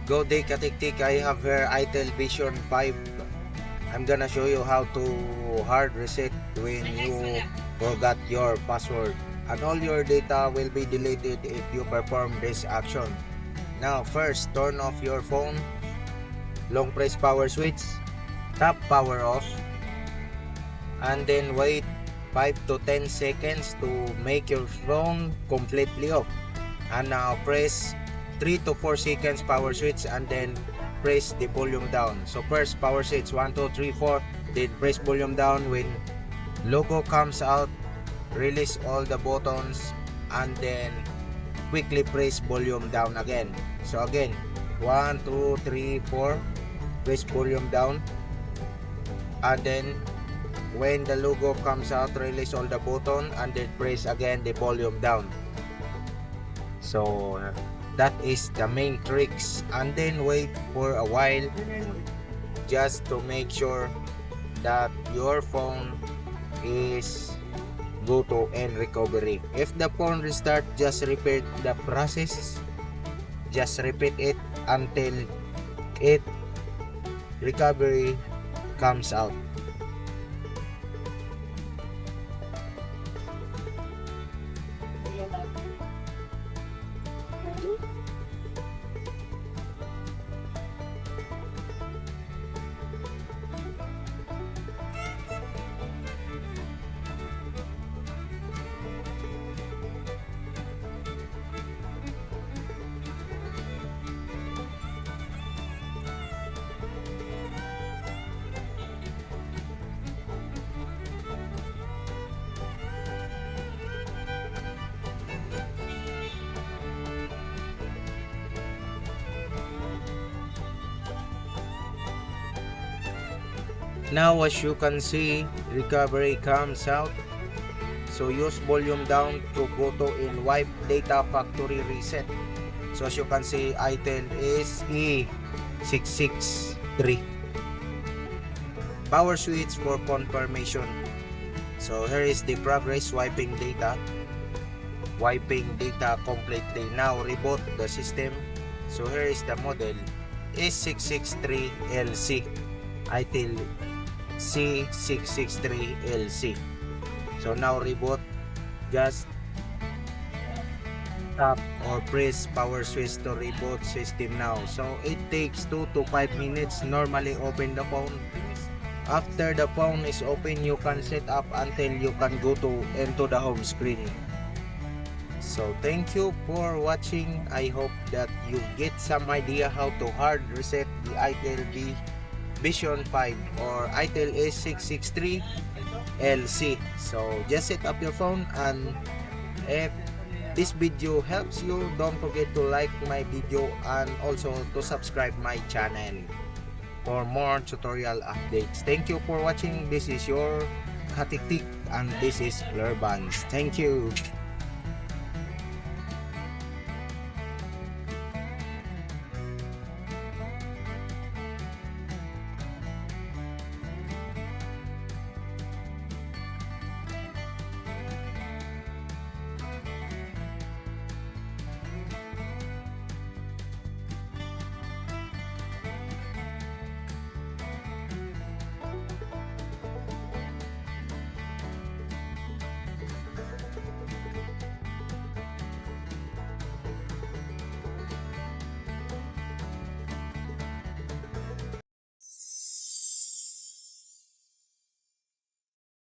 Go day katiktik, I have here iTel Vision 5. I'm gonna show you how to hard reset when you forgot your password, and all your data will be deleted if you perform this action. Now first, turn off your phone, long press power switch, tap power off, and then wait 5 to 10 seconds to make your phone completely off. And now press 3 to 4 seconds power switch and then press the volume down. So first power switch 1 2 3 4, then press volume down. When logo comes out, release all the buttons and then quickly press volume down again. So again, 1 2 3 4, press volume down, and then when the logo comes out, release all the button and then press again the volume down. So that is the main tricks, and then wait for a while just to make sure that your phone is go to end recovery. If the phone restart, just repeat the process, just repeat it until it recovery comes out. Now as you can see, recovery comes out. So use volume down to go to in wipe data factory reset. So as you can see, iTel is 𝐒663. Power switch for confirmation. So here is the progress wiping data. Wiping data completely. Now reboot the system. So here is the model, S663LC. iTel 𝐶663LC. So now reboot, just tap or press power switch to reboot system now. So it takes 2 to 5 minutes. Normally open the phone. After the phone is open, you can set up until you can go to into the home screen. So thank you for watching. I hope that you get some idea how to hard reset the iTel Vision 5 or iTel S663LC. So just set up your phone, and if this video helps you, don't forget to like my video and also to subscribe my channel for more tutorial updates. Thank you for watching. This is your 𝐒𝐥𝐞𝐚𝐬𝐞 and this is ClearvanZ. Thank you.